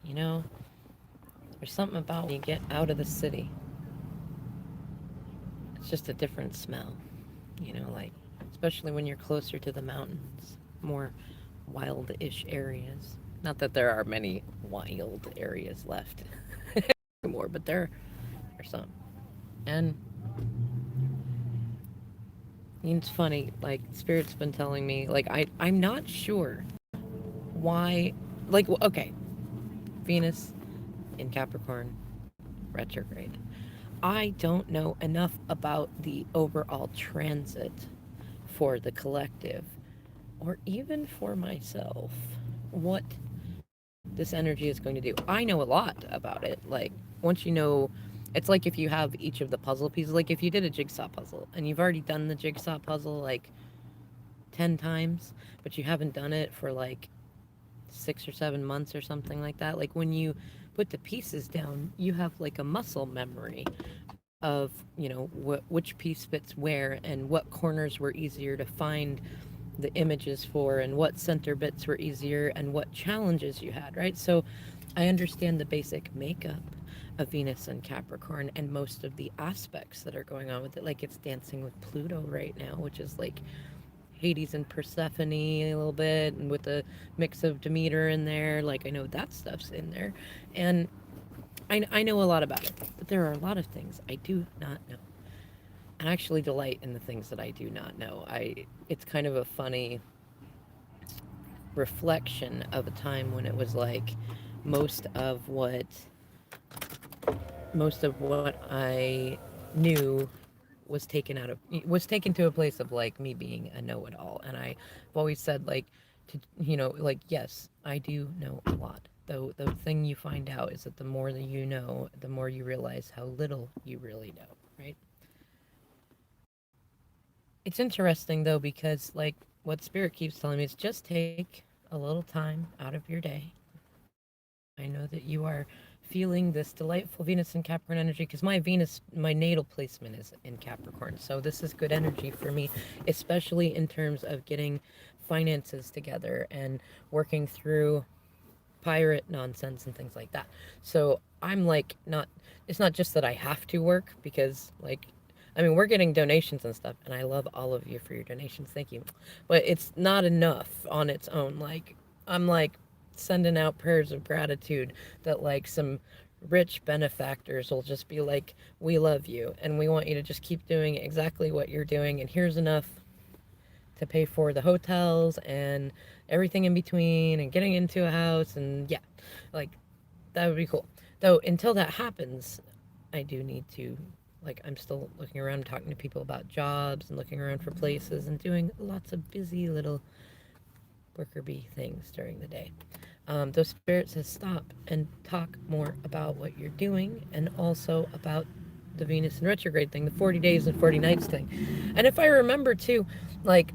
You know, there's something about when you get out of the city. It's just a different smell. Like, especially when you're closer to the mountains, more wild-ish areas. Not that there are many wild areas left anymore, but there are some. And it's funny, like Spirit's been telling me, like I'm not sure why, like okay, Venus in Capricorn retrograde. I don't know enough about the overall transit for the collective or even for myself what this energy is going to do. I know a lot about it. Like, once you know, it's like if you have each of the puzzle pieces, like if you did a jigsaw puzzle and you've already done the jigsaw puzzle like 10 times, but you haven't done it for like 6 or 7 months or something like that. Like, when you put the pieces down, you have like a muscle memory of, which piece fits where and what corners were easier to find the images for and what center bits were easier and what challenges you had, right? So I understand the basic makeup of Venus and Capricorn and most of the aspects that are going on with it. Like, it's dancing with Pluto right now, which is like Hades and Persephone a little bit, and with a mix of Demeter in there. Like, I know that stuff's in there. And I know a lot about it, but there are a lot of things I do not know. And I actually delight in the things that I do not know. It's kind of a funny reflection of a time when it was like most of what most of what I knew was taken to a place of like me being a know-it-all. And I've always said, like, to like, yes, I do know a lot, though the thing you find out is that the more that you know, the more you realize how little you really know, right? It's interesting though, because like what Spirit keeps telling me is just take a little time out of your day. I know that you are feeling this delightful Venus in Capricorn energy, because my natal placement is in Capricorn. So this is good energy for me, especially in terms of getting finances together and working through pirate nonsense and things like that. So I'm like, not, it's not just that I have to work, because like, I mean, we're getting donations and stuff, and I love all of you for your donations. Thank you. But it's not enough on its own. Like, I'm like sending out prayers of gratitude that like some rich benefactors will just be like, we love you and we want you to just keep doing exactly what you're doing, and here's enough to pay for the hotels and everything in between and getting into a house. And yeah, like, that would be cool. Though until that happens, I do need to, like, I'm still looking around, talking to people about jobs and looking around for places and doing lots of busy little worker bee things during the day. Those spirits says stop and talk more about what you're doing, and also about the Venus and retrograde thing, the 40 days and 40 nights thing. And if I remember too, like,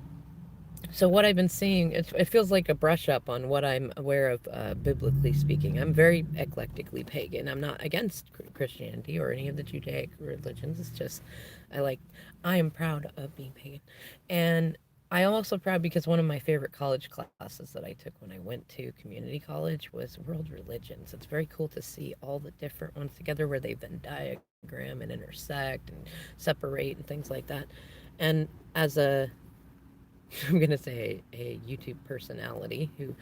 so what I've been seeing, it feels like a brush up on what I'm aware of, biblically speaking. I'm very eclectically pagan. I'm not against Christianity or any of the Judaic religions. It's just, I like, I am proud of being pagan. And I am also proud because one of my favorite college classes that I took when I went to community college was world religions. It's very cool to see all the different ones together where they Venn diagram and intersect and separate and things like that. And as a I'm going to say a YouTube personality who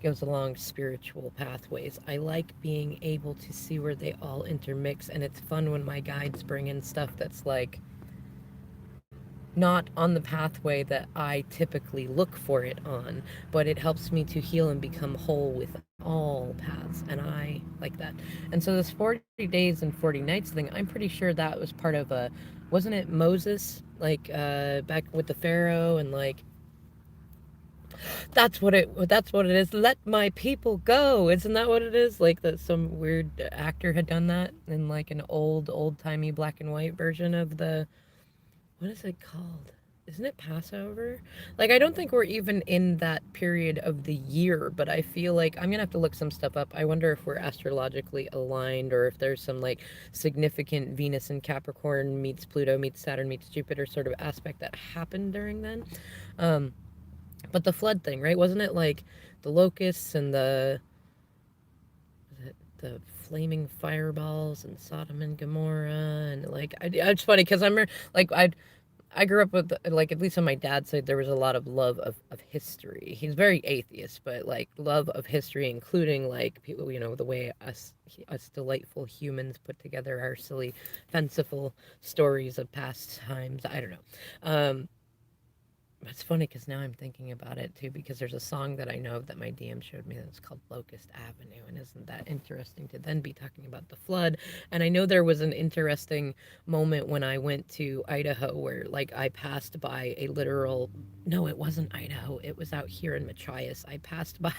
goes along spiritual pathways, I like being able to see where they all intermix. And it's fun when my guides bring in stuff that's like not on the pathway that I typically look for it on, but it helps me to heal and become whole with all paths. And I like that. And so this 40 days and 40 nights thing, I'm pretty sure that was part of a, wasn't it Moses, like, back with the Pharaoh, and like, that's what it is. Let my people go. Isn't that what it is? Like, that some weird actor had done that in like an old-timey black and white version of the, what is it called? Isn't it Passover? Like, I don't think we're even in that period of the year, but I feel like I'm gonna have to look some stuff up. I wonder if we're astrologically aligned, or if there's some like significant Venus and Capricorn meets Pluto meets Saturn meets Jupiter sort of aspect that happened during then. Um, but the flood thing, right? Wasn't it like the locusts and the the flaming fireballs and Sodom and Gomorrah, and like it's funny because like I grew up with, like, at least on my dad's side, there was a lot of love of history. He's very atheist, but like love of history, including like people, the way us delightful humans put together our silly, fanciful stories of past times. I don't know. It's funny because now I'm thinking about it too, because there's a song that I know of that my DM showed me that's called Locust Avenue. And isn't that interesting to then be talking about the flood? And I know there was an interesting moment when I went to Idaho where, like, I passed by a literal, no, it wasn't Idaho, it was out here in Machias. I passed by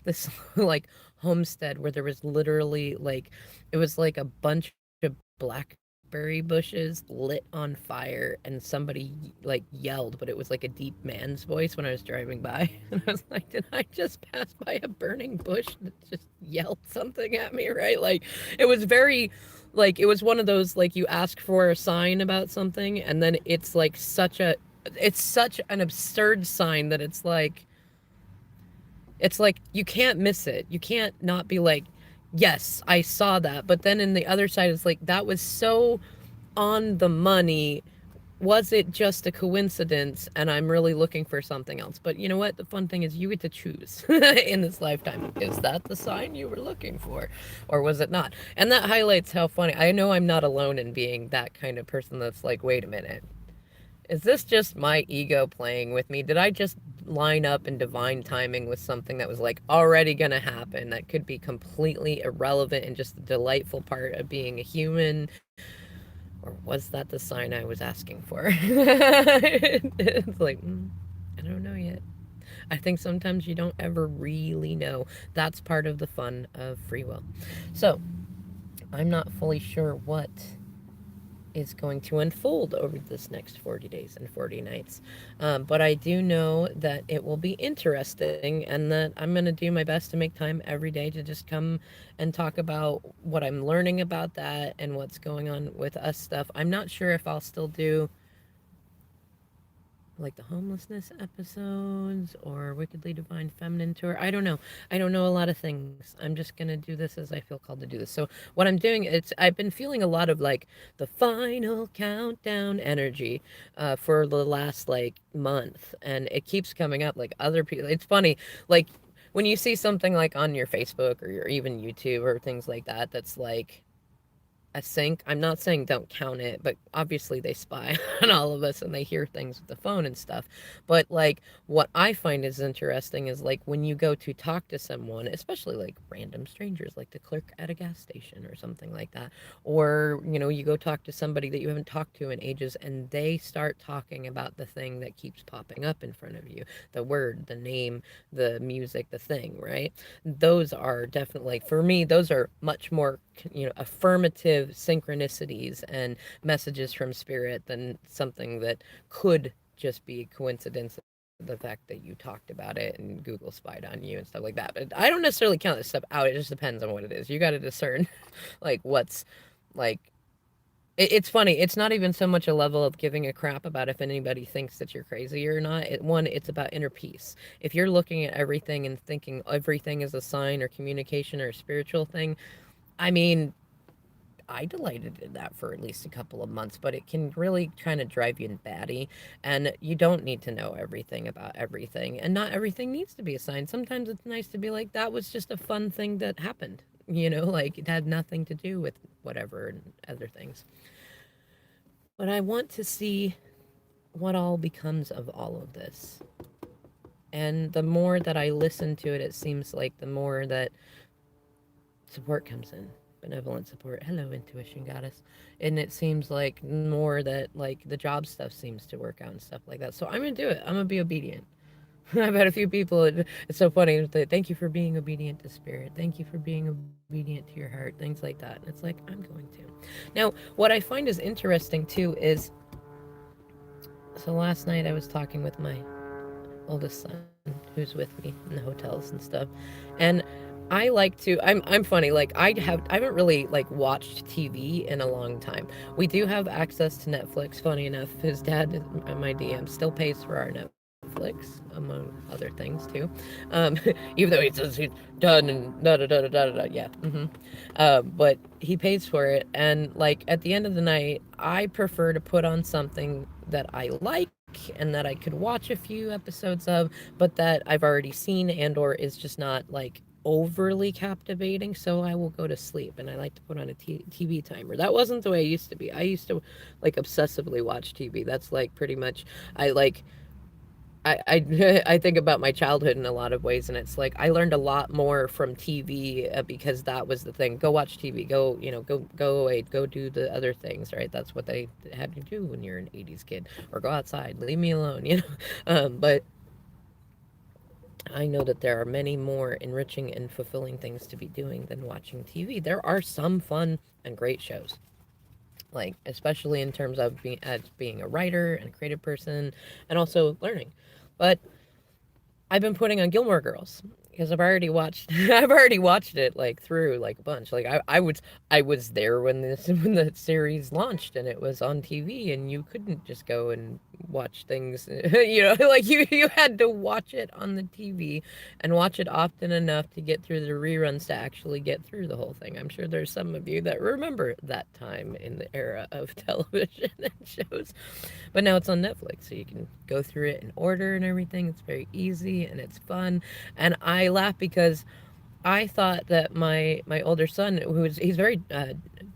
this, like, homestead where there was literally, like, it was like a bunch of blackberry bushes lit on fire, and somebody like yelled, but it was like a deep man's voice when I was driving by. And I was like, did I just pass by a burning bush that just yelled something at me, right? Like, it was very, like, it was one of those, like, you ask for a sign about something and then it's like it's such an absurd sign that it's like you can't miss it. You can't not be like, yes, I saw that. But then in the other side, it's like, that was so on the money. Was it just a coincidence and I'm really looking for something else? But you know what? The fun thing is you get to choose in this lifetime. Is that the sign you were looking for? Or was it not? And that highlights how funny. I know I'm not alone in being that kind of person that's like, wait a minute. Is this just my ego playing with me? Did I just line up in divine timing with something that was like already going to happen that could be completely irrelevant and just the delightful part of being a human? Or was that the sign I was asking for? It's like, I don't know yet. I think sometimes you don't ever really know. That's part of the fun of free will. So, I'm not fully sure what is going to unfold over this next 40 days and 40 nights. But I do know that it will be interesting and that I'm going to do my best to make time every day to just come and talk about what I'm learning about that and what's going on with us stuff. I'm not sure if I'll still do like the homelessness episodes or Wickedly Divine Feminine tour. I don't know. I don't know a lot of things. I'm just gonna do this as I feel called to do this. So what I'm doing, I've been feeling a lot of like the final countdown energy for the last like month, and it keeps coming up. Like other people, it's funny. Like when you see something like on your Facebook or your even YouTube or things like that, that's like a sync. I'm not saying don't count it, but obviously they spy on all of us and they hear things with the phone and stuff. But like what I find is interesting is like when you go to talk to someone, especially like random strangers, like the clerk at a gas station or something like that, or you go talk to somebody that you haven't talked to in ages and they start talking about the thing that keeps popping up in front of you, the word, the name, the music, the thing, right? Those are definitely, for me, those are much more affirmative synchronicities and messages from spirit than something that could just be a coincidence, the fact that you talked about it and Google spied on you and stuff like that. But I don't necessarily count this stuff out. It just depends on what it is. You got to discern like what's like it's funny. It's not even so much a level of giving a crap about if anybody thinks that you're crazy or not. It's about inner peace. If you're looking at everything and thinking everything is a sign or communication or a spiritual thing, I mean, I delighted in that for at least a couple of months, but it can really kind of drive you batty. And you don't need to know everything about everything. And not everything needs to be a sign. Sometimes it's nice to be like, that was just a fun thing that happened. Like it had nothing to do with whatever and other things. But I want to see what all becomes of all of this. And the more that I listen to it, it seems like the more that support comes in, benevolent support. Hello, intuition goddess. And it seems like more that like the job stuff seems to work out and stuff like that. So I'm gonna do it. I'm gonna be obedient. I've had a few people. It's so funny. Thank you for being obedient to spirit. Thank you for being obedient to your heart. Things like that. And it's like I'm going to. Now, what I find is interesting too is. So last night I was talking with my oldest son, who's with me in the hotels and stuff, and I like to. I'm funny. Like I haven't really like watched TV in a long time. We do have access to Netflix. Funny enough, his dad, my DM, still pays for our Netflix. Netflix, among other things too. Um, Even though he says he's done and da da da da da da, yeah. But he pays for it, and like at the end of the night, I prefer to put on something that I like and that I could watch a few episodes of, but that I've already seen and or is just not like overly captivating, so I will go to sleep. And I like to put on a TV timer. That wasn't the way I used to be. I used to like obsessively watch TV. That's like pretty much I like I think about my childhood in a lot of ways, and it's like I learned a lot more from TV because that was the thing. Go watch TV. Go, go away. Go do the other things. Right? That's what they had to do when you're an '80s kid, or go outside. Leave me alone. But I know that there are many more enriching and fulfilling things to be doing than watching TV. There are some fun and great shows, like especially in terms of being a writer and a creative person, and also learning. But I've been putting on Gilmore Girls because I've already watched I've already watched it like through like a bunch. Like I was there when this when the series launched and it was on TV, and you couldn't just go and watch things like you had to watch it on the TV and watch it often enough to get through the reruns to actually get through the whole thing. I'm sure there's some of you that remember that time in the era of television and shows. But now it's on Netflix, so you can go through it in order and everything. It's very easy and it's fun. And I laugh because I thought that my older son, he's very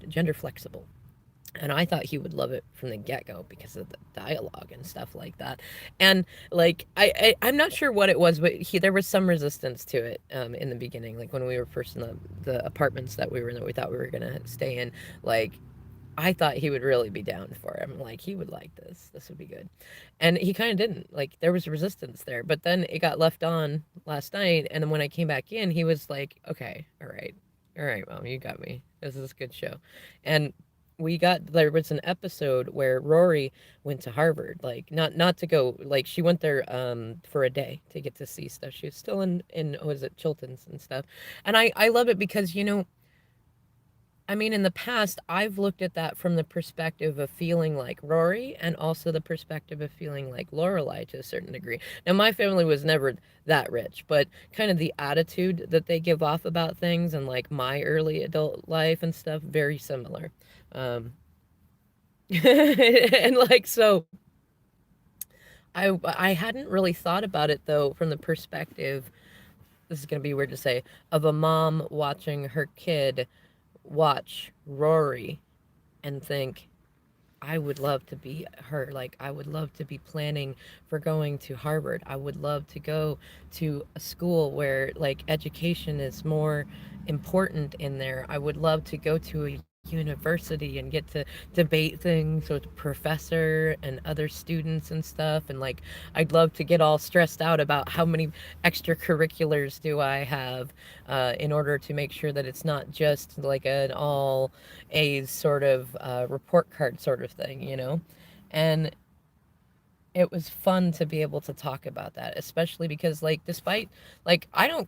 gender flexible, and I thought he would love it from the get go because of the dialogue and stuff like that. And like I'm not sure what it was, but there was some resistance to it in the beginning, like when we were first in the apartments that we were in that we thought we were gonna stay in, like I thought he would really be down for it. I'm like, he would like this. This would be good. And he kind of didn't. Like, there was resistance there. But then it got left on last night. And then when I came back in, he was like, okay, all right. All right, Mom, you got me. This is a good show. And there was an episode where Rory went to Harvard, like not to go, like she went there for a day to get to see stuff. She was still in was it Chilton's and stuff. And I love it because I mean, in the past, I've looked at that from the perspective of feeling like Rory and also the perspective of feeling like Lorelai to a certain degree. Now, my family was never that rich, but kind of the attitude that they give off about things and like my early adult life and stuff, very similar. Um, and like, so I hadn't really thought about it though from the perspective, this is going to be weird to say, of a mom watching her kid watch Rory and think, I would love to be her. Like, I would love to be planning for going to Harvard. I would love to go to a school where, like, education is more important in there. I would love to go to a university and get to debate things with professor and other students and stuff, and like I'd love to get all stressed out about how many extracurriculars do I have in order to make sure that it's not just like an all A's sort of report card sort of thing. And it was fun to be able to talk about that, especially because like despite like I don't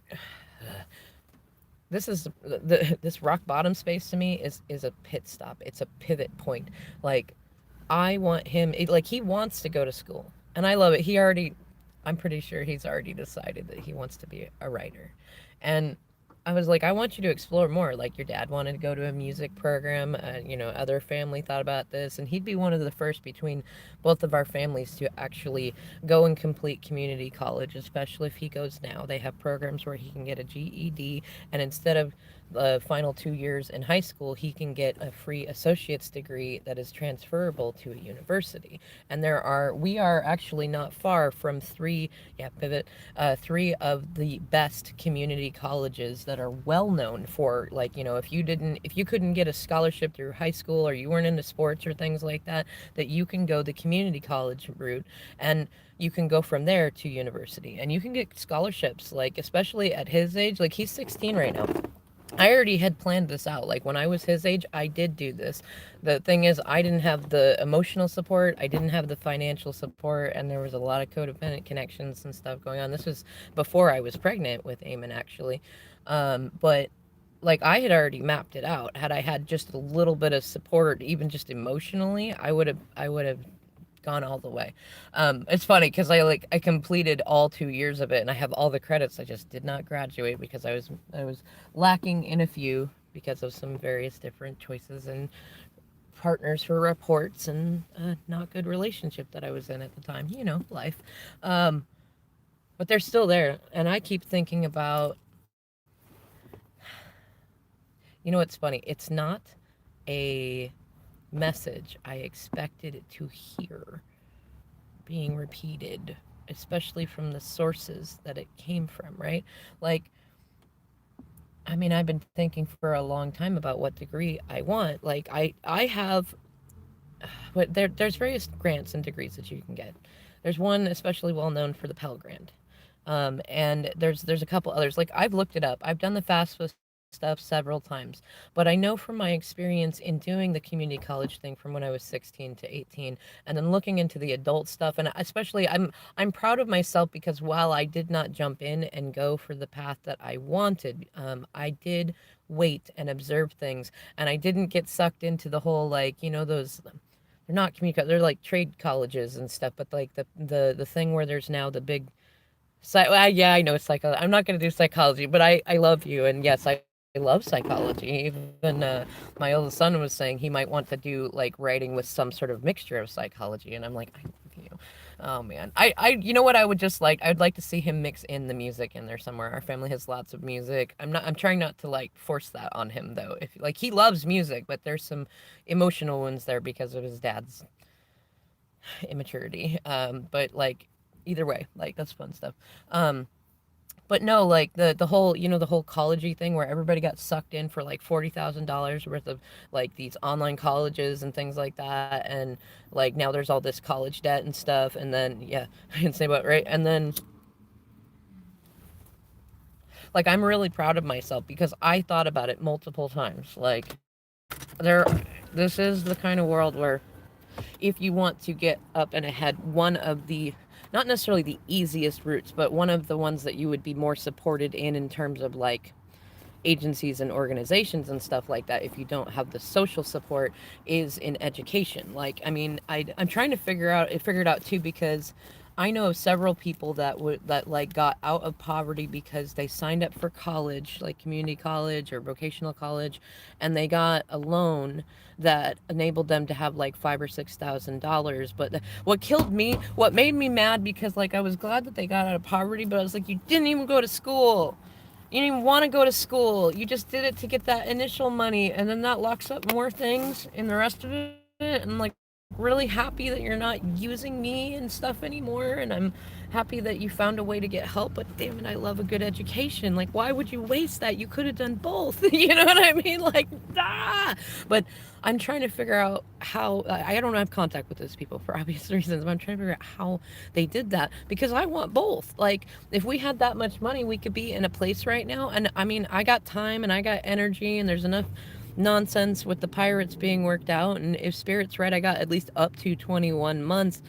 this is this rock bottom space to me is a pit stop. It's a pivot point. Like I want him like he wants to go to school and I love it. I'm pretty sure he's already decided that he wants to be a writer. And I was like, I want you to explore more. Like your dad wanted to go to a music program. Other family thought about this, and he'd be one of the first between both of our families to actually go and complete community college. Especially if he goes now, they have programs where he can get a GED, and instead of the final 2 years in high school, he can get a free associate's degree that is transferable to a university. And we are actually not far from three of the best community colleges that are well known for, like, if you couldn't get a scholarship through high school or you weren't into sports or things like that, that you can go the community college route and you can go from there to university and you can get scholarships, like especially at his age, like he's 16 right now. I already had planned this out. Like when I was his age, I did do this. The thing is, I didn't have the emotional support, I didn't have the financial support, and there was a lot of codependent connections and stuff going on. This was before I was pregnant with Eamon, actually. But like I had already mapped it out. Had I had just a little bit of support, even just emotionally, I would have gone all the way. It's funny because I completed all 2 years of it, and I have all the credits. I just did not graduate because I was lacking in a few because of some various different choices and partners for reports and a not good relationship that I was in at the time. Life. Um, but they're still there, and I keep thinking about. What's funny? It's not a message I expected to hear being repeated, especially from the sources that it came from, right? Like, I mean, I've been thinking for a long time about what degree I want. Like, I have, but there's various grants and degrees that you can get. There's one especially well known for the Pell Grant. And there's a couple others. Like I've looked it up. I've done the FAFSA stuff several times, but I know from my experience in doing the community college thing from when I was 16 to 18, and then looking into the adult stuff, and especially I'm proud of myself because while I did not jump in and go for the path that I wanted, I did wait and observe things, and I didn't get sucked into the whole like those. They're not community. They're like trade colleges and stuff, but like the thing where there's now the big well, yeah, I know it's psycho. I'm not going to do psychology, but I love you, and yes, I love psychology. Even my oldest son was saying he might want to do like writing with some sort of mixture of psychology, and I'm like, I love you. Oh man, you know what I would just like? I'd like to see him mix in the music in there somewhere. Our family has lots of music. I'm trying not to like force that on him though. If like he loves music, but there's some emotional ones there because of his dad's immaturity. But like either way, like that's fun stuff. Um, but no, like the whole the whole collegey thing where everybody got sucked in for like $40,000 worth of like these online colleges and things like that, and like now there's all this college debt and stuff, and then yeah, I can say about right, and then like I'm really proud of myself because I thought about it multiple times. Like there, this is the kind of world where if you want to get up and ahead, one of the not necessarily the easiest routes, but one of the ones that you would be more supported in terms of like agencies and organizations and stuff like that if you don't have the social support is in education. Like I mean I'm trying to figure it out too because I know of several people that like got out of poverty because they signed up for college, like community college or vocational college, and they got a loan that enabled them to have like $5,000 or $6,000. But what made me mad because like I was glad that they got out of poverty, but I was like, you didn't even go to school. You didn't even want to go to school. You just did it to get that initial money, and then that locks up more things in the rest of it. And like really happy that you're not using me and stuff anymore. And I'm happy that you found a way to get help. But damn it, I love a good education. Like, why would you waste that? You could have done both. You know what I mean? Like, ah. But I'm trying to figure out how. I don't have contact with those people for obvious reasons. But I'm trying to figure out how they did that because I want both. Like, if we had that much money, we could be in a place right now. And I mean, I got time and I got energy, and there's enough nonsense with the pirates being worked out. And if Spirit's right, I got at least up to 21 months.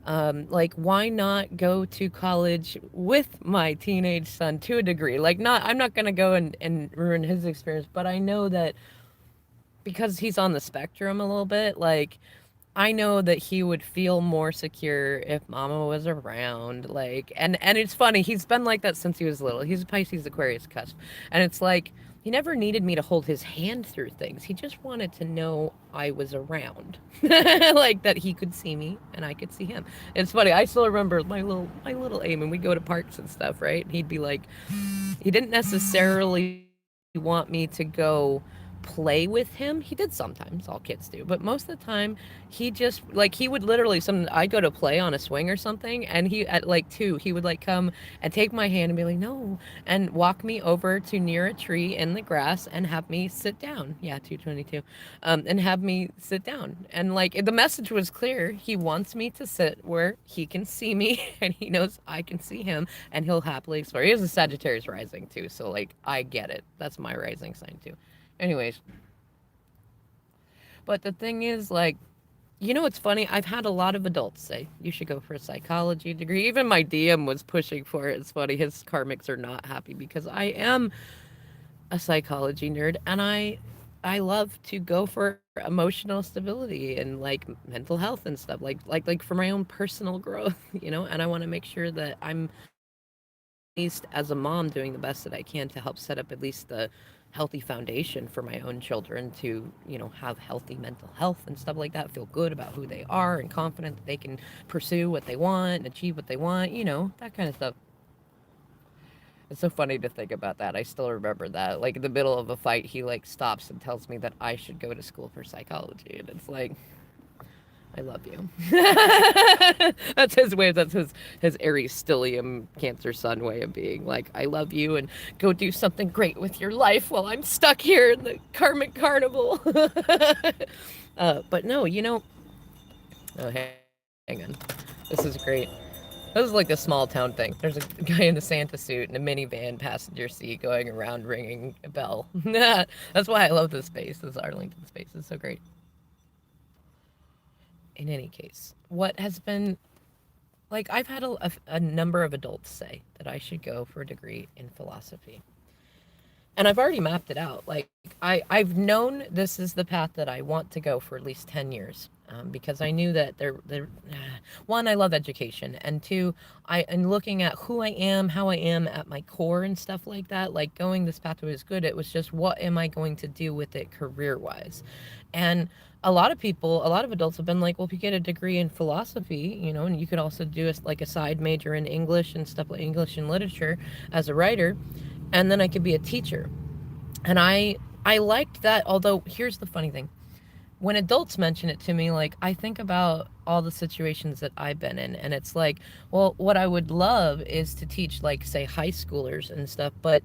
Like, why not go to college with my teenage son to a degree? Like, I'm not going to go and ruin his experience, but I know that because he's on the spectrum a little bit, like, I know that he would feel more secure if mama was around. Like, and it's funny, he's been like that since he was little. He's a Pisces Aquarius cusp. And it's like, he never needed me to hold his hand through things. He just wanted to know I was around. Like that he could see me and I could see him. It's funny, I still remember my little Eamon, we'd go to parks and stuff, right? He'd be like, he didn't necessarily want me to go play with him. He did sometimes, all kids do, but most of the time he just like he would literally I'd go to play on a swing or something, and he at like 2 he would like come and take my hand and be like no, and walk me over to near a tree in the grass and have me sit down. Yeah, 222. And have me sit down, and like the message was clear. He wants me to sit where he can see me and he knows I can see him, and he'll happily explore. He has a Sagittarius rising too, so like I get it. That's my rising sign too. Anyways, but the thing is, like, it's funny. I've had a lot of adults say you should go for a psychology degree. Even my DM was pushing for it. It's funny. His karmics are not happy because I am a psychology nerd, and I love to go for emotional stability and like mental health and stuff, like for my own personal growth, and I want to make sure that I'm at least as a mom doing the best that I can to help set up at least the healthy foundation for my own children to, have healthy mental health and stuff like that, feel good about who they are and confident that they can pursue what they want and achieve what they want, that kind of stuff. It's so funny to think about that. I still remember that. Like in the middle of a fight, he like stops and tells me that I should go to school for psychology, and it's like, I love you. That's his way. That's his Aries stellium Cancer Sun way of being like, I love you, and go do something great with your life while I'm stuck here in the karmic carnival. But no, oh, hang on. This is great. This is like a small town thing. There's a guy in a Santa suit in a minivan passenger seat going around ringing a bell. That's why I love this space. This Arlington space is so great. In any case, what has been like, I've had a number of adults say that I should go for a degree in philosophy. And I've already mapped it out. Like I've known this is the path that I want to go for at least 10 years. Because I knew that one, I love education, and two, I am looking at who I am, how I am at my core, and stuff like that. Like going this pathway was good. It was just what am I going to do with it career wise, and a lot of people, a lot of adults have been like, well, if you get a degree in philosophy, and you could also do like a side major in English and stuff like English and literature as a writer, and then I could be a teacher. And I liked that, although here's the funny thing. When adults mention it to me, like I think about all the situations that I've been in, and it's like, well, what I would love is to teach, like, say, high schoolers and stuff, but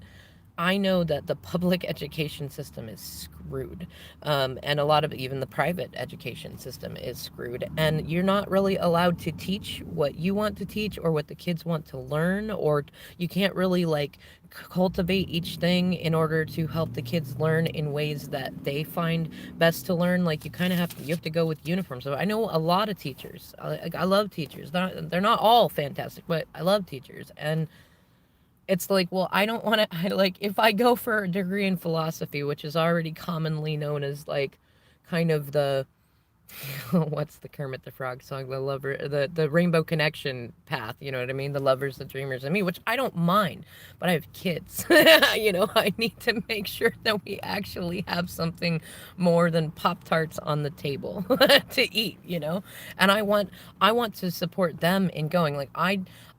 I know that the public education system is screwed. And a lot of even the private education system is screwed. And you're not really allowed to teach what you want to teach or what the kids want to learn, or you can't really like cultivate each thing in order to help the kids learn in ways that they find best to learn. Like you have to go with uniforms. So I know a lot of teachers. I love teachers. They're not all fantastic, but I love teachers. And it's like, well, I don't want to, like, if I go for a degree in philosophy, which is already commonly known as like kind of the, what's the Kermit the Frog song, the Rainbow Connection path, you know what I mean, the lovers, the dreamers, and me, which I don't mind, but I have kids. I need to make sure that we actually have something more than Pop Tarts on the table to eat, and I want to support them in going. Like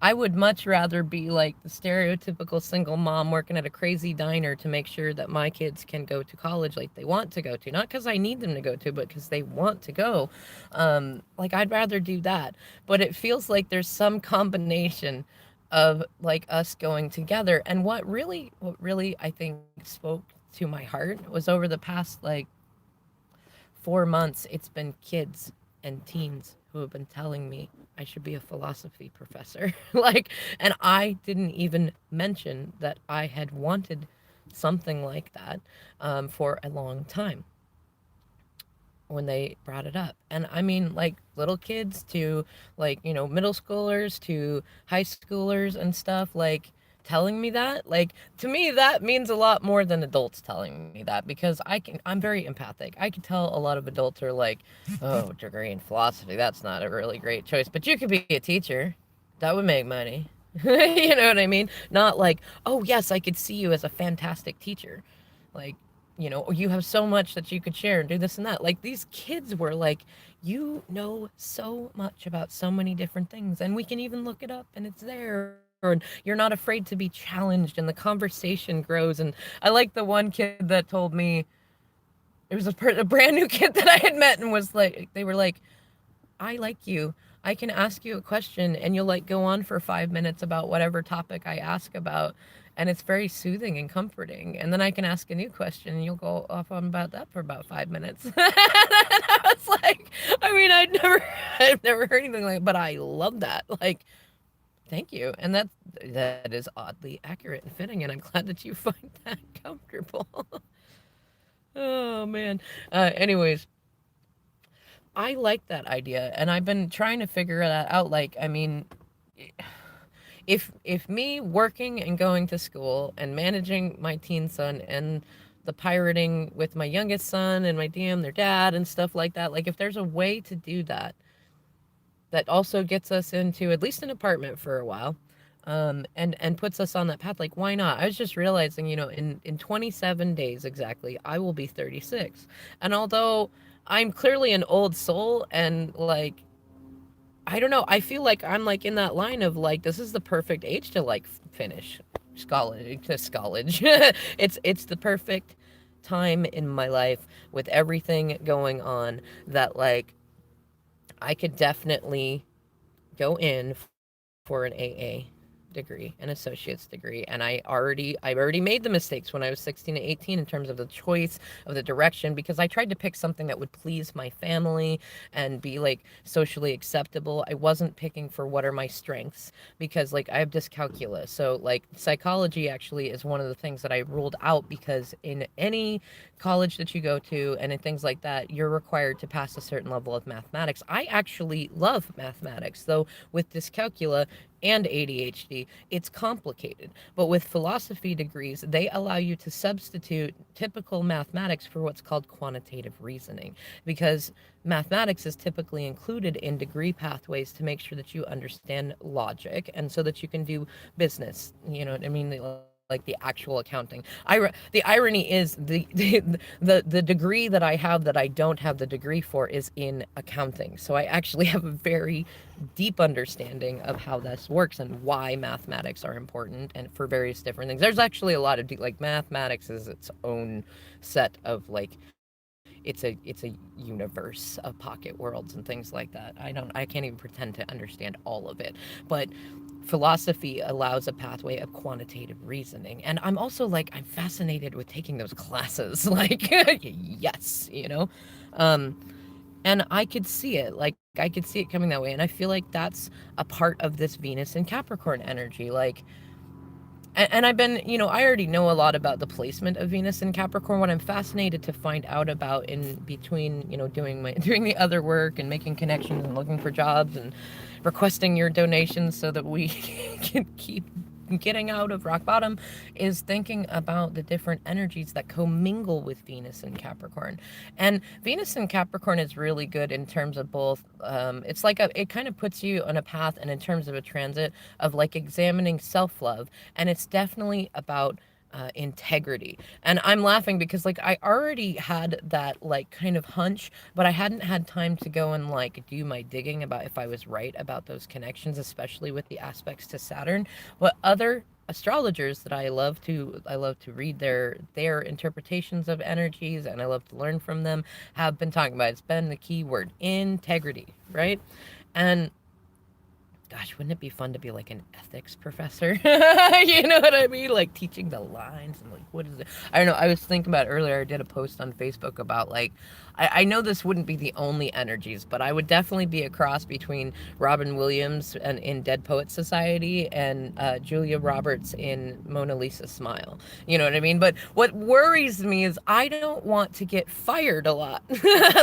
I would much rather be like the stereotypical single mom working at a crazy diner to make sure that my kids can go to college like they want to go to. Not because I need them to go to, but because they want to go. Like, I'd rather do that. But it feels like there's some combination of like us going together. And what really I think spoke to my heart was over the past like 4 months, it's been kids and teens who have been telling me I should be a philosophy professor. Like, and I didn't even mention that I had wanted something like that for a long time when they brought it up. And I mean, like little kids to like, middle schoolers to high schoolers and stuff, like telling me that, like, to me that means a lot more than adults telling me that, because I'm very empathic. I can tell a lot of adults are like, oh, degree in philosophy, that's not a really great choice, but you could be a teacher, that would make money. You know what I mean? Not like, oh yes, I could see you as a fantastic teacher, like, you have so much that you could share and do this and that. Like, these kids were like, you know so much about so many different things, and we can even look it up and it's there. And you're not afraid to be challenged, and the conversation grows. And I like the one kid that told me, it was a brand new kid that I had met, and was like, they were like, I like you. I can ask you a question and you'll like go on for 5 minutes about whatever topic I ask about. And it's very soothing and comforting. And then I can ask a new question and you'll go off on about that for about 5 minutes. And I was like, I mean, I've never heard anything like, but I love that. Like, thank you. And that is oddly accurate and fitting. And I'm glad that you find that comfortable. Oh man. Anyways, I like that idea, and I've been trying to figure that out. Like, I mean, if me working and going to school and managing my teen son and the pirating with my youngest son and my DM their dad and stuff like that. Like if there's a way to do that that also gets us into at least an apartment for a while, and puts us on that path, like why not? I was just realizing, in 27 days exactly, I will be 36, and although I'm clearly an old soul, and like I don't know, I feel like I'm like in that line of like this is the perfect age to like finish college. It's the perfect time in my life with everything going on that like I could definitely go in for an AA degree, an associate's degree, and I already made the mistakes when I was 16 and 18 in terms of the choice of the direction, because I tried to pick something that would please my family and be like socially acceptable. I wasn't picking for what are my strengths, because like I have dyscalculia. So like psychology actually is one of the things that I ruled out, because in any college that you go to and in things like that, you're required to pass a certain level of mathematics. I actually love mathematics, though with dyscalculia and ADHD, it's complicated. But with philosophy degrees, they allow you to substitute typical mathematics for what's called quantitative reasoning, because mathematics is typically included in degree pathways to make sure that you understand logic and so that you can do business. You know what I mean? Like the actual accounting. The irony is the degree that I have that I don't have the degree for is in accounting. So I actually have a very deep understanding of how this works and why mathematics are important and for various different things. There's actually a lot of like mathematics is its own set of like it's a universe of pocket worlds and things like that. I can't even pretend to understand all of it. But philosophy allows a pathway of quantitative reasoning. And I'm also like I'm fascinated with taking those classes. Like yes, Um and I could see it. Like I could see it coming that way. And I feel like that's a part of this Venus and Capricorn energy. Like and I've been, I already know a lot about the placement of Venus in Capricorn. What I'm fascinated to find out about in between, doing the other work and making connections and looking for jobs and requesting your donations so that we can keep getting out of rock bottom, is thinking about the different energies that commingle with Venus and Capricorn. And Venus and Capricorn is really good in terms of both. It's like it kind of puts you on a path, and in terms of a transit of like examining self-love. And it's definitely about integrity. And I'm laughing because like I already had that like kind of hunch, but I hadn't had time to go and like do my digging about if I was right about those connections, especially with the aspects to Saturn. But other astrologers that I love to read their interpretations of energies, and I love to learn from them, have been talking about. It's been the key word, integrity, right? And gosh, wouldn't it be fun to be like an ethics professor? You know what I mean? Like teaching the lines and like, what is it? I don't know. I was thinking about earlier, I did a post on Facebook about like, I know this wouldn't be the only energies, but I would definitely be a cross between Robin Williams and in Dead Poets Society and Julia Roberts in Mona Lisa Smile. You know what I mean? But what worries me is I don't want to get fired a lot.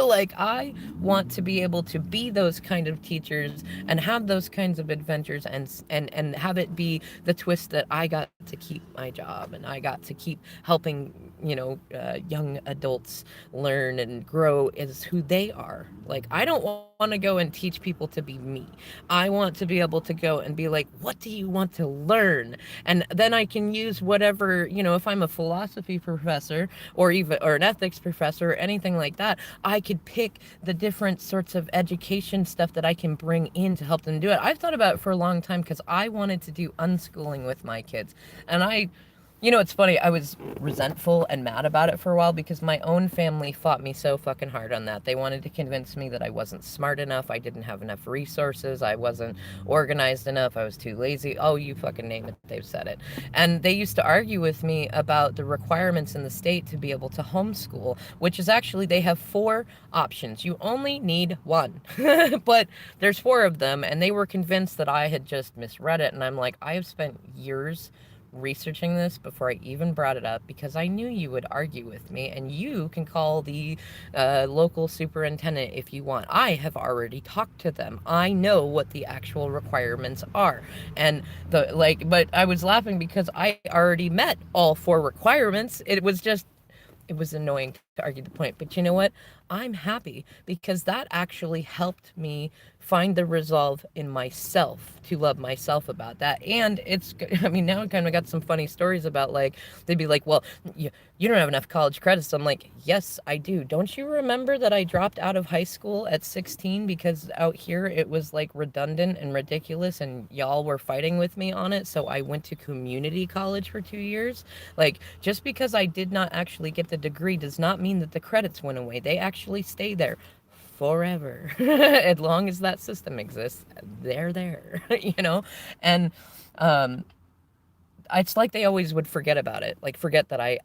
Like I want to be able to be those kind of teachers and have those kinds of adventures, and have it be the twist that I got to keep my job and I got to keep helping young adults learn and grow as who they are. Like I don't want to go and teach people to be me. I want to be able to go and be like, what do you want to learn? And then I can use whatever, if I'm a philosophy professor or an ethics professor or anything like that, I could pick the different sorts of education stuff that I can bring in to help them do it. I've thought about it for a long time because I wanted to do unschooling with my kids. And it's funny, I was resentful and mad about it for a while because my own family fought me so fucking hard on that. They wanted to convince me that I wasn't smart enough, I didn't have enough resources, I wasn't organized enough, I was too lazy. Oh, you fucking name it, they've said it. And they used to argue with me about the requirements in the state to be able to homeschool, which is actually, they have 4 options. You only need 1. But there's 4 of them, and they were convinced that I had just misread it. And I'm like, I have spent years researching this before I even brought it up because I knew you would argue with me, and you can call the local superintendent if you want. I have already talked to them. I know what the actual requirements are. And but I was laughing because I already met all 4 requirements. It was just it was annoying to argue the point. But you know what? I'm happy because that actually helped me find the resolve in myself to love myself about that. And it's, I mean, now I kind of got some funny stories about like, they'd be like, well, you don't have enough college credits. I'm like, yes, I do. Don't you remember that I dropped out of high school at 16 because out here it was like redundant and ridiculous and y'all were fighting with me on it. So I went to community college for 2 years. Like, just because I did not actually get the degree does not mean that the credits went away. They actually stay there forever. As long as that system exists, they're there, you know? And um, it's like they always would forget about it, like forget that I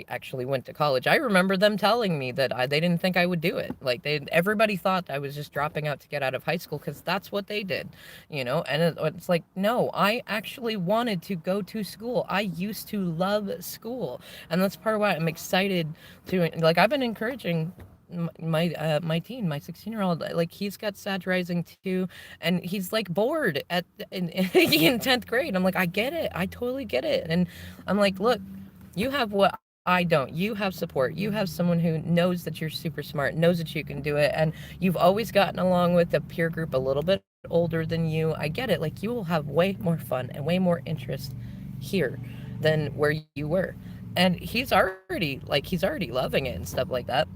actually went to college. I remember them telling me that they didn't think I would do it. Like everybody thought I was just dropping out to get out of high school because that's what they did, you know. And it's like, no, I actually wanted to go to school. I used to love school, and that's part of why I'm excited to, like, I've been encouraging my teen, my 16-year-old, like he's got Sag Rising too, and he's like bored in 10th grade. I'm like, I get it, I totally get it. And I'm like, look, you have what I don't. You have support. You have someone who knows that you're super smart, knows that you can do it, and you've always gotten along with a peer group a little bit older than you. I get it. Like, you will have way more fun and way more interest here than where you were. And he's already loving it and stuff like that.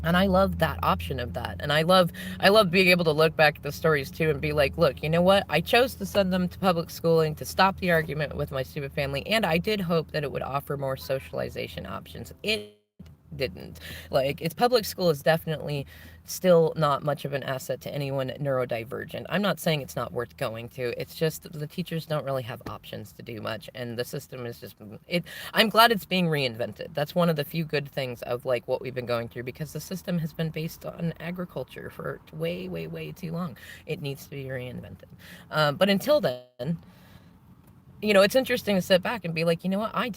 And I love that option of that. And I love being able to look back at the stories too and be like, look, you know what, I chose to send them to public schooling to stop the argument with my stupid family, and I did hope that it would offer more socialization options. It didn't. Like, it's public school is definitely still not much of an asset to anyone neurodivergent. I'm not saying it's not worth going to. It's just the teachers don't really have options to do much, and the system is just it. I'm glad it's being reinvented. That's one of the few good things of like what we've been going through, because the system has been based on agriculture for way, way, way too long. It needs to be reinvented. But until then, you know, it's interesting to sit back and be like, you know what, I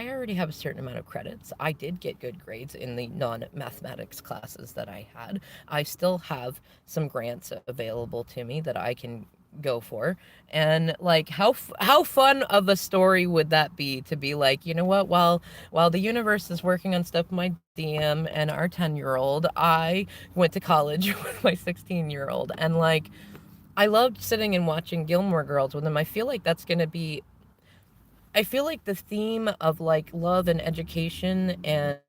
already have a certain amount of credits. I did get good grades in the non-mathematics classes that I had. I still have some grants available to me that I can go for. And like, how fun of a story would that be to be like, you know what, while the universe is working on stuff with my DM and our 10-year-old, I went to college with my 16-year-old. And like, I loved sitting and watching Gilmore Girls with them. I feel like that's going to be, I feel like the theme of like love and education and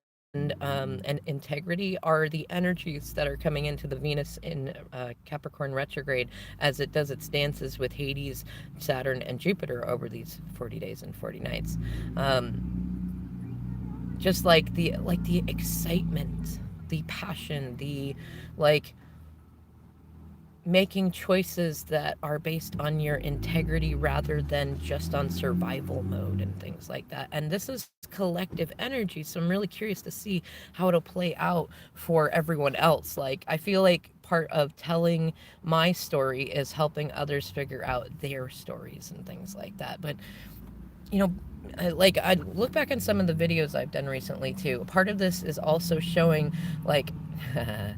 integrity are the energies that are coming into the Venus in Capricorn retrograde as it does its dances with Hades, Saturn, and Jupiter over these 40 days and 40 nights. Just like the excitement, the passion, the like making choices that are based on your integrity rather than just on survival mode and things like that. And this is collective energy, so I'm really curious to see how it'll play out for everyone else. Like, I feel like part of telling my story is helping others figure out their stories and things like that. But you know, like, I look back on some of the videos I've done recently too. Part of this is also showing like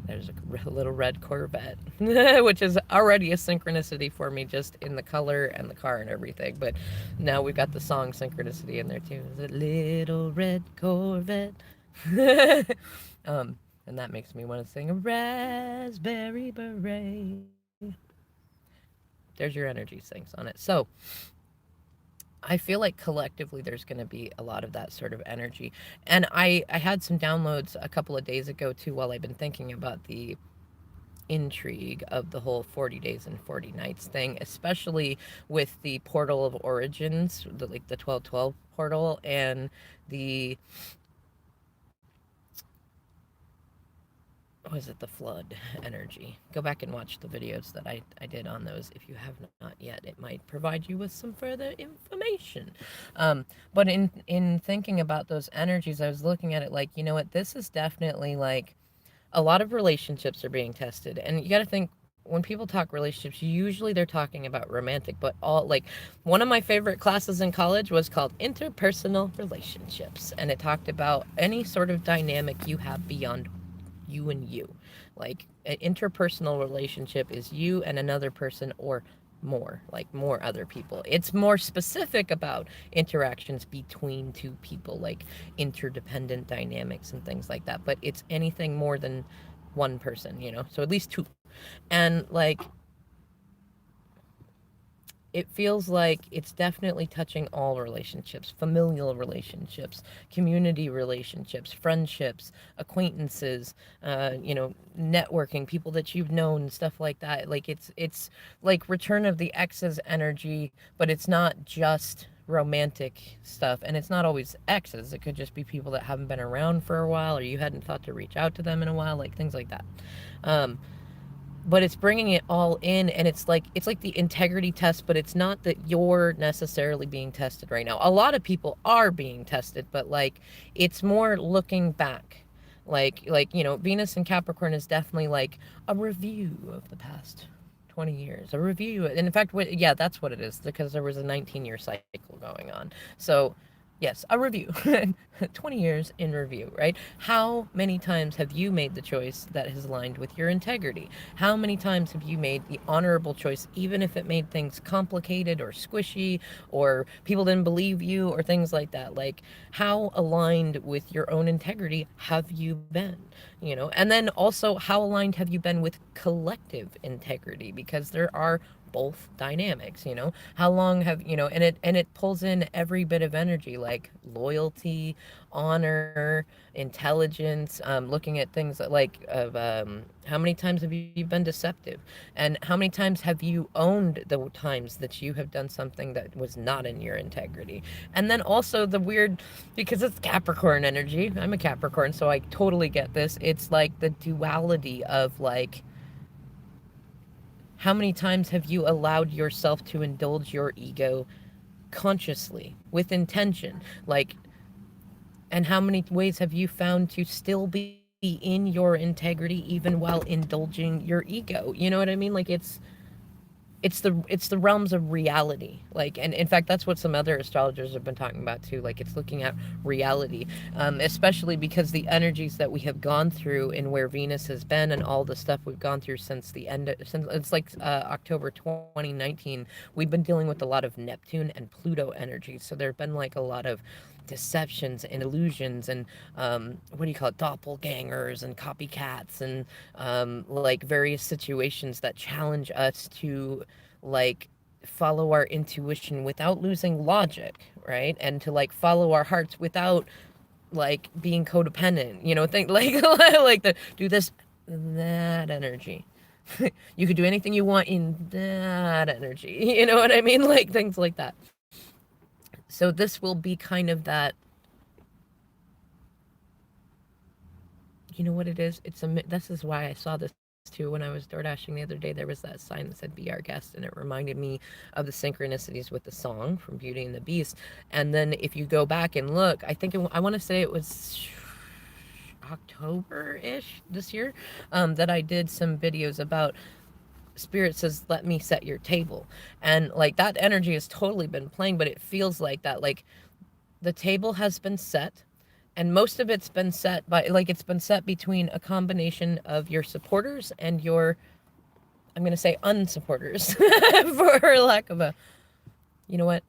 there's a little red Corvette, which is already a synchronicity for me just in the color and the car and everything. But now we've got the song synchronicity in there too. Is it little red Corvette? And that makes me want to sing a raspberry beret. There's your energy sinks on it. So I feel like collectively there's going to be a lot of that sort of energy. And I had some downloads a couple of days ago too, while I've been thinking about the intrigue of the whole 40 days and 40 nights thing, especially with the portal of origins, like the 1212 portal, and the, was it the flood energy. Go back and watch the videos that I did on those if you have not yet. It might provide you with some further information. But in thinking about those energies, I was looking at it like, you know what, this is definitely like a lot of relationships are being tested. And you got to think, when people talk relationships, usually they're talking about romantic, but all like, one of my favorite classes in college was called interpersonal relationships, and it talked about any sort of dynamic you have beyond you and you. Like, an interpersonal relationship is you and another person, or more, like more other people. It's more specific about interactions between two people, like interdependent dynamics and things like that. But it's anything more than one person, So at least two. And like it feels like it's definitely touching all relationships, familial relationships, community relationships, friendships, acquaintances, networking, people that you've known, stuff like that. Like it's like Return of the Exes energy, but it's not just romantic stuff, and it's not always exes. It could just be people that haven't been around for a while, or you hadn't thought to reach out to them in a while, like things like that. um, but it's bringing it all in, and it's like the integrity test, but it's not that you're necessarily being tested right now. A lot of people are being tested, but like it's more looking back, like Venus and Capricorn is definitely like a review of the past 20 years, a review. And in fact, yeah, that's what it is, because there was a 19-year cycle going on. So yes, a review. 20 years in review, right? How many times have you made the choice that has aligned with your integrity? How many times have you made the honorable choice, even if it made things complicated or squishy, or people didn't believe you, or things like that? Like, how aligned with your own integrity have you been? And then also, how aligned have you been with collective integrity? Because there are both dynamics. How long have and it pulls in every bit of energy, like loyalty, honor, intelligence, looking at things like of how many times have you been deceptive, and how many times have you owned the times that you have done something that was not in your integrity. And then also the weird, because it's Capricorn energy, I'm a Capricorn, so I totally get this. It's like the duality of like, how many times have you allowed yourself to indulge your ego consciously, with intention? Like, and how many ways have you found to still be in your integrity even while indulging your ego? You know what I mean? Like it's the realms of reality. Like, and in fact, that's what some other astrologers have been talking about too. Like, it's looking at reality, especially because the energies that we have gone through and where Venus has been, and all the stuff we've gone through since since it's like October 2019. We've been dealing with a lot of Neptune and Pluto energy. So there have been like a lot of deceptions and illusions, and what do you call it, doppelgangers and copycats, and like various situations that challenge us to like follow our intuition without losing logic, right? And to like follow our hearts without like being codependent, think like like the do this, that energy. You could do anything you want in that energy. You know what I mean? Like things like that. So this will be kind of that. You know what it is? This is why I saw this too. When I was door dashing the other day, there was that sign that said "Be our guest," and it reminded me of the synchronicities with the song from Beauty and the Beast. And then if you go back and look, I want to say it was October-ish this year, that I did some videos about Spirit says, "Let me set your table," and like that energy has totally been playing, but it feels like that, like the table has been set, and most of it's been set by, like, it's been set between a combination of your supporters and your, I'm going to say, unsupporters, for lack of a, you know what?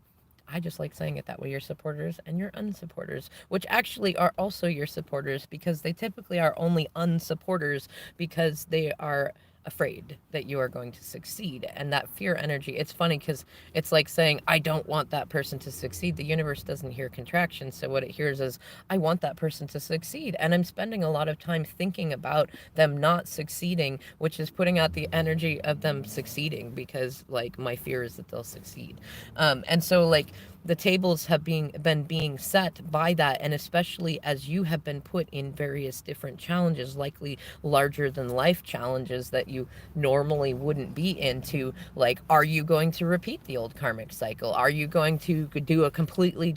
I just like saying it that way, your supporters and your unsupporters, which actually are also your supporters, because they typically are only unsupporters because they are afraid that you are going to succeed. And that fear energy, it's funny because it's like saying, I don't want that person to succeed. The universe doesn't hear contractions. So what it hears is, I want that person to succeed. And I'm spending a lot of time thinking about them not succeeding, which is putting out the energy of them succeeding, because like my fear is that they'll succeed. And so like the tables have been being set by that, and especially as you have been put in various different challenges, likely larger than life challenges that you normally wouldn't be into. Like, are you going to repeat the old karmic cycle? Are you going to do a completely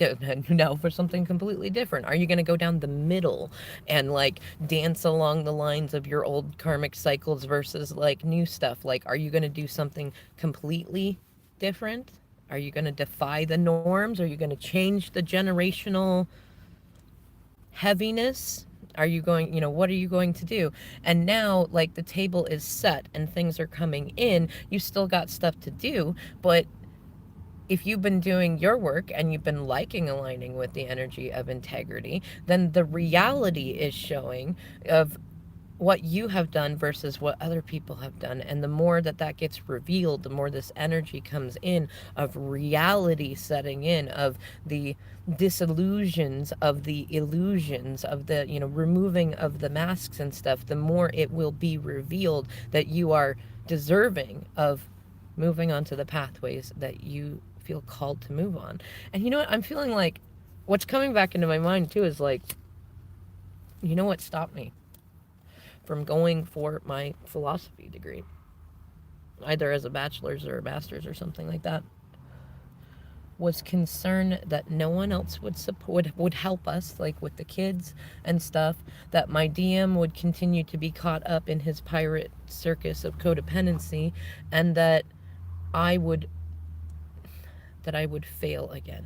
no, for something completely different? Are you going to go down the middle and like dance along the lines of your old karmic cycles versus like new stuff? Like, are you going to do something completely different? Are you going to defy the norms? Are you going to change the generational heaviness Are you going, what are you going to do? And now, like, the table is set and things are coming in. You still got stuff to do, but if you've been doing your work and you've been liking aligning with the energy of integrity, then the reality is showing of what you have done versus what other people have done. And the more that that gets revealed, the more this energy comes in of reality setting in, of the disillusions, of the illusions, of the, removing of the masks and stuff, the more it will be revealed that you are deserving of moving onto the pathways that you feel called to move on. And you know what? I'm feeling like what's coming back into my mind too is like, what stopped me from going for my philosophy degree, either as a bachelor's or a master's or something like that, was concern that no one else would support, would help us, like with the kids and stuff, that my DM would continue to be caught up in his pirate circus of codependency, and that I would fail again.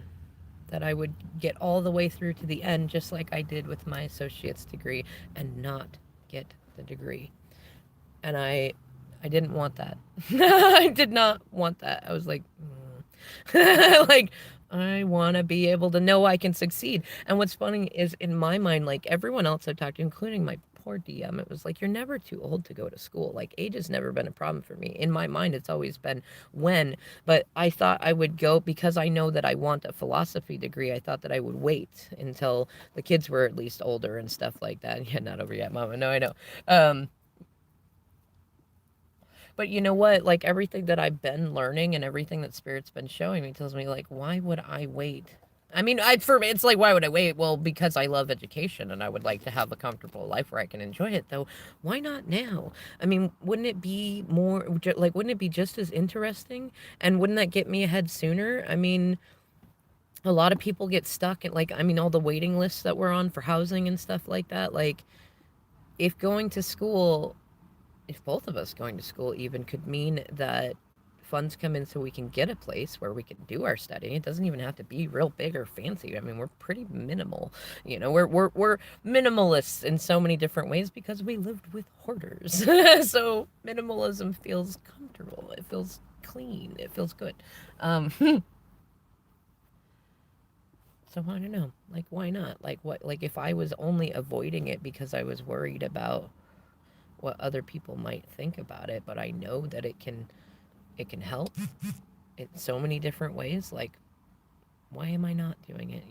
That I would get all the way through to the end, just like I did with my associate's degree, and not get the degree. And I didn't want that. I did not want that. I was like, like, I want to be able to know I can succeed. And what's funny is, in my mind, like everyone else I've talked to, including my poor DM, it was like, you're never too old to go to school. Like, age has never been a problem for me. In my mind, it's always been when. But I thought I would go because I know that I want a philosophy degree. I thought that I would wait until the kids were at least older and stuff like that. Yeah, not over yet, Mama. No, I know. But you know what? Like everything that I've been learning and everything that Spirit's been showing me tells me, like, why would I wait? I mean, for me, it's like, why would I wait? Well, because I love education and I would like to have a comfortable life where I can enjoy it, though. Why not now? I mean, wouldn't it be more, like, wouldn't it be just as interesting? And wouldn't that get me ahead sooner? I mean, a lot of people get stuck at, like, I mean, all the waiting lists that we're on for housing and stuff like that. Like, if going to school, if both of us going to school even could mean that funds come in so we can get a place where we can do our study. It doesn't even have to be real big or fancy. I mean, we're pretty minimal. We're minimalists in so many different ways because we lived with hoarders. So minimalism feels comfortable. It feels clean. It feels good. So I don't know. Like, why not? Like, what? Like, if I was only avoiding it because I was worried about what other people might think about it, but I know that it can help in so many different ways. Like, why am I not doing it,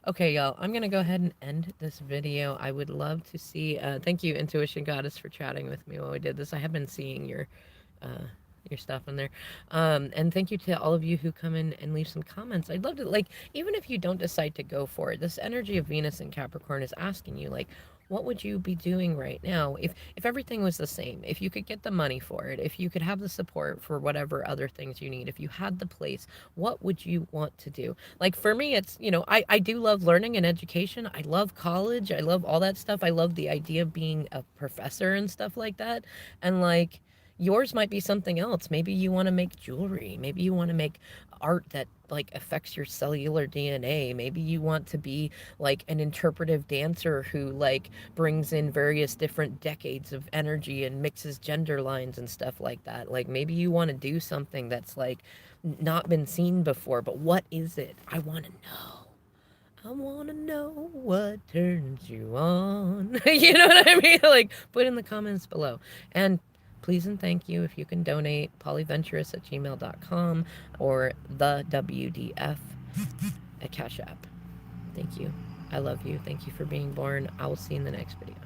Okay, y'all, I'm gonna go ahead and end this video. I would love to see, thank you, Intuition Goddess, for chatting with me while we did this. I have been seeing your stuff in there. And thank you to all of you who come in and leave some comments. I'd love to, like, even if you don't decide to go for it, this energy of Venus and Capricorn is asking you, like, what would you be doing right now if everything was the same? If you could get the money for it, if you could have the support for whatever other things you need, if you had the place, what would you want to do? Like, for me, it's, I do love learning and education. I love college. I love all that stuff. I love the idea of being a professor and stuff like that. And, like, yours might be something else. Maybe you want to make jewelry. Maybe you want to make art that, like, affects your cellular DNA. Maybe you want to be like an interpretive dancer who, like, brings in various different decades of energy and mixes gender lines and stuff like that. Like, maybe you want to do something that's, like, not been seen before, but what is it? I want to know. I want to know what turns you on. You know what I mean? Like, put in the comments below. And please and thank you if you can donate, polyventurous@gmail.com or the WDF at Cash App. Thank you. I love you. Thank you for being born. I will see you in the next video.